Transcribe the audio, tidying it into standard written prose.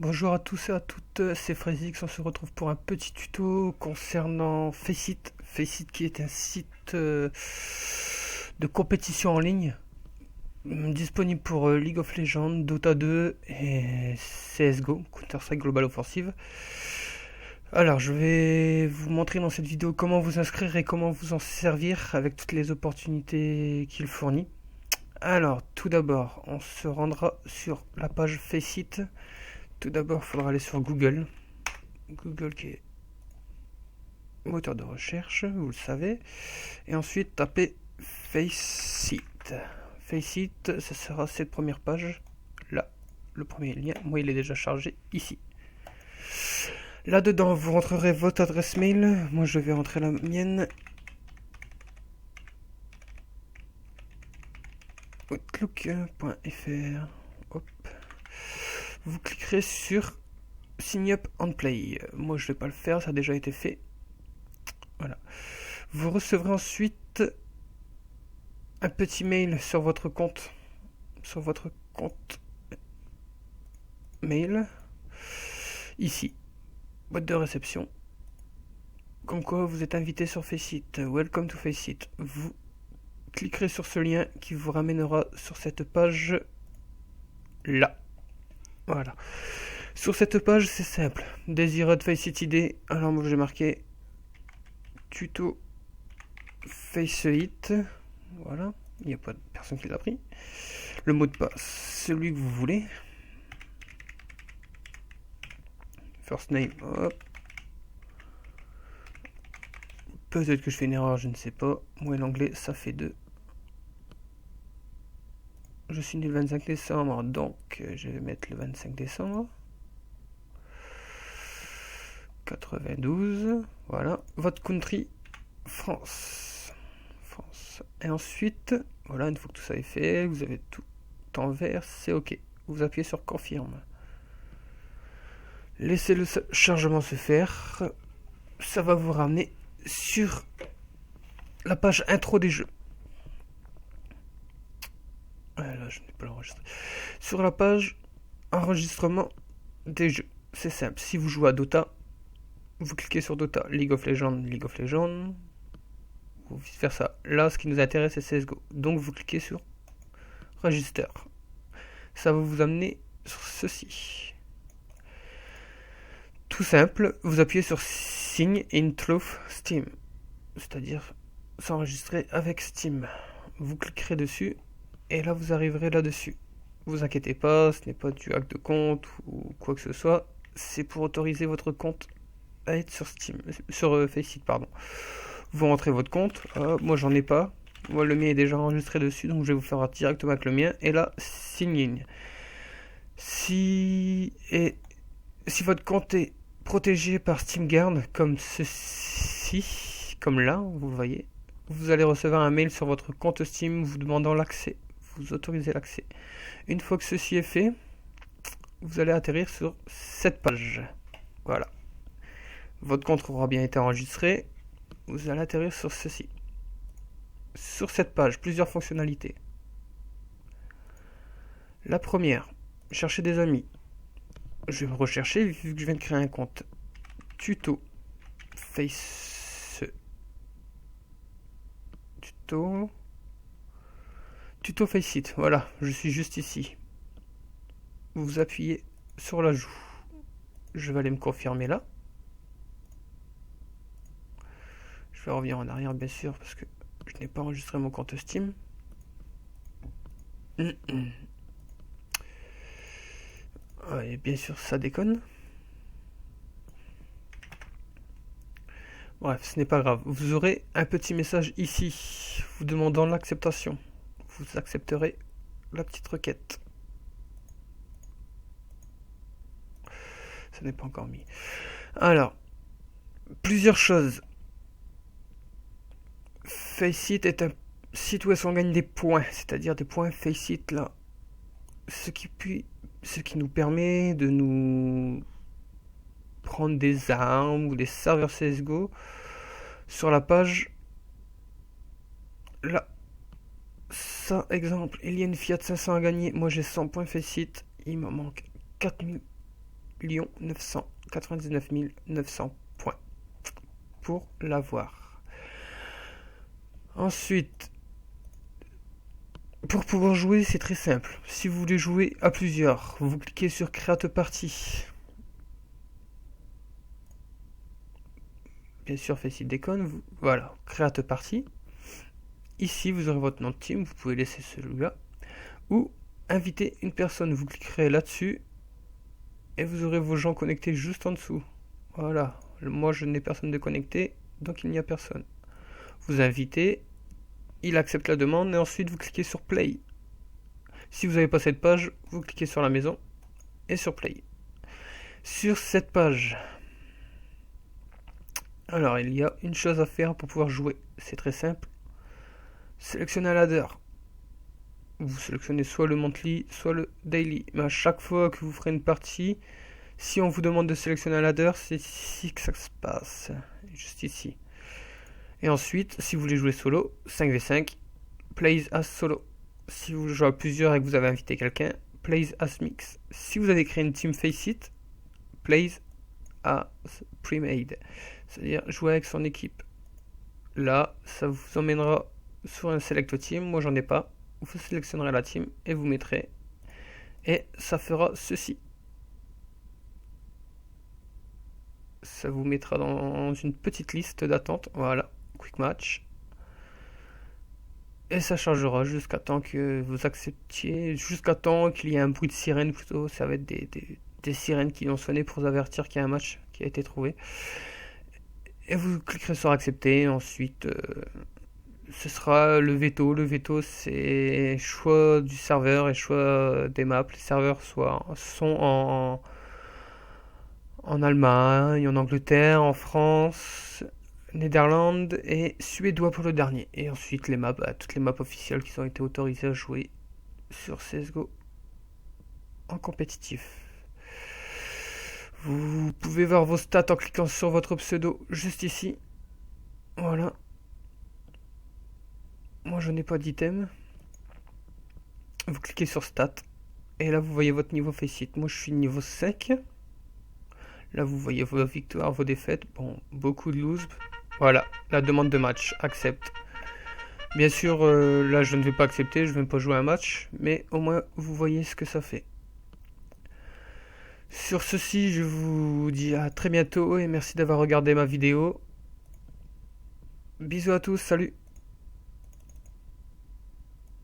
Bonjour à tous et à toutes, c'est Frézix, on se retrouve pour un petit tuto concernant Faceit. Faceit qui est un site de compétition en ligne disponible pour League of Legends, Dota 2 et CSGO, Counter-Strike Global Offensive. Alors je vais vous montrer dans cette vidéo comment vous inscrire et comment vous en servir avec toutes les opportunités qu'il fournit. Alors tout d'abord on se rendra sur la page Faceit. Tout d'abord, il faudra aller sur Google. Google qui est moteur de recherche, vous le savez. Et ensuite, taper Faceit. Faceit, ce sera cette première page. Là, le premier lien. Moi, il est déjà chargé ici. Là-dedans, vous rentrerez votre adresse mail. Moi, je vais rentrer la mienne. Outlook.fr. Hop. Vous cliquerez sur Sign up and play. Moi je vais pas le faire, ça a déjà été fait. Voilà. Vous recevrez ensuite un petit mail sur votre compte. Sur votre compte mail. Ici. Boîte de réception. Comme quoi vous êtes invité sur Faceit. Welcome to Faceit. Vous cliquerez sur ce lien qui vous ramènera sur cette page là. Voilà. Sur cette page, c'est simple. Desired Faceit ID. Alors moi j'ai marqué tuto Faceit. Voilà. Il n'y a pas de personne qui l'a pris. Le mot de passe, celui que vous voulez. First name, hop. Peut-être que je fais une erreur, je ne sais pas. Moi l'anglais, ça fait 2. Je suis né le 25 décembre, donc je vais mettre le 25 décembre. 92, voilà. Votre country, France. France. Et ensuite, voilà, une fois que tout ça est fait, vous avez tout en vert, c'est OK. Vous appuyez sur confirme. Laissez le chargement se faire. Ça va vous ramener sur la page intro des jeux. Là, je n'ai pas l'enregistré. Sur la page enregistrement des jeux. C'est simple. Si vous jouez à Dota, vous cliquez sur Dota. League of Legends, League of Legends. Ou vice versa. Là, ce qui nous intéresse, c'est CSGO. Donc, vous cliquez sur Register. Ça va vous amener sur ceci. Tout simple, vous appuyez sur Sign in through Steam. C'est-à-dire s'enregistrer avec Steam. Vous cliquerez dessus et là vous arriverez là-dessus. Vous inquiétez pas, ce n'est pas du hack de compte ou quoi que ce soit. C'est pour autoriser votre compte à être sur Steam, sur Faceit, pardon. Vous rentrez votre compte. Moi j'en ai pas. Moi le mien est déjà enregistré dessus, donc je vais vous faire directement avec le mien. Et là, sign in. Si votre compte est protégé par SteamGuard, comme ceci, comme là, vous voyez, vous allez recevoir un mail sur votre compte Steam vous demandant l'accès. Vous autorisez l'accès. Une fois que ceci est fait, vous allez atterrir sur cette page. Voilà. Votre compte aura bien été enregistré. Vous allez atterrir sur ceci. Sur cette page, plusieurs fonctionnalités. La première, chercher des amis. Je vais rechercher, vu que je viens de créer un compte. Tuto Tuto Faceit. Voilà, je suis juste ici. Vous appuyez sur l'ajout. Je vais aller me confirmer là. Je vais revenir en arrière bien sûr parce que je n'ai pas enregistré mon compte Steam. Ouais, bien sûr ça déconne. Bref, ce n'est pas grave. Vous aurez un petit message ici vous demandant l'acceptation. Vous accepterez la petite requête. Ça n'est pas encore mis. Alors, plusieurs choses. Faceit est un site où est-ce qu'on gagne des points, c'est-à-dire des points Faceit là. Ce qui nous permet de nous prendre des armes ou des serveurs CSGO sur la page là. Ça, exemple, il y a une Fiat 500 à gagner. Moi j'ai 100 points Faceit, il me manque 4000 Lyon 999 900 points pour l'avoir. Ensuite, pour pouvoir jouer, c'est très simple. Si vous voulez jouer à plusieurs, vous cliquez sur Create Party. Bien sûr, Faceit déconne. Voilà, Create Party. Ici, vous aurez votre nom de team. Vous pouvez laisser celui-là. Ou inviter une personne. Vous cliquerez là-dessus. Et vous aurez vos gens connectés juste en dessous. Voilà. Moi, je n'ai personne de connecté. Donc, il n'y a personne. Vous invitez. Il accepte la demande. Et ensuite, vous cliquez sur Play. Si vous n'avez pas cette page, vous cliquez sur la maison. Et sur Play. Sur cette page... Alors, il y a une chose à faire pour pouvoir jouer. C'est très simple. Sélectionnez un ladder. Vous sélectionnez soit le monthly, soit le daily. Mais à chaque fois que vous ferez une partie, si on vous demande de sélectionner un ladder, c'est ici que ça se passe. Juste ici. Et ensuite, si vous voulez jouer solo, 5v5, plays as solo. Si vous jouez à plusieurs et que vous avez invité quelqu'un, plays as mix. Si vous avez créé une team Faceit, plays as pre-made. C'est-à-dire jouer avec son équipe. Là, ça vous emmènera sur un select team. Moi, j'en ai pas. Vous sélectionnerez la team et vous mettrez. Et ça fera ceci. Ça vous mettra dans une petite liste d'attente. Voilà, quick match. Et ça chargera jusqu'à temps que vous acceptiez, jusqu'à temps qu'il y ait un bruit de sirène plutôt. Ça va être des sirènes qui vont sonner pour vous avertir qu'il y a un match qui a été trouvé. Et vous cliquerez sur accepter. Ensuite, ce sera le veto. Le veto, c'est choix du serveur et choix des maps. Les serveurs sont en Allemagne, en Angleterre, en France, Néderlande et suédois pour le dernier. Et ensuite, les maps, toutes les maps officielles qui ont été autorisées à jouer sur CSGO en compétitif. Vous pouvez voir vos stats en cliquant sur votre pseudo juste ici. Voilà. Moi je n'ai pas d'item. Vous cliquez sur stats. Et là vous voyez votre niveau Faceit. Moi je suis niveau 5. Là vous voyez vos victoires, vos défaites. Bon, beaucoup de lose. Voilà, la demande de match. Accepte. Bien sûr, là je ne vais pas accepter. Je ne vais pas jouer un match. Mais au moins vous voyez ce que ça fait. Sur ceci, je vous dis à très bientôt et merci d'avoir regardé ma vidéo. Bisous à tous, salut!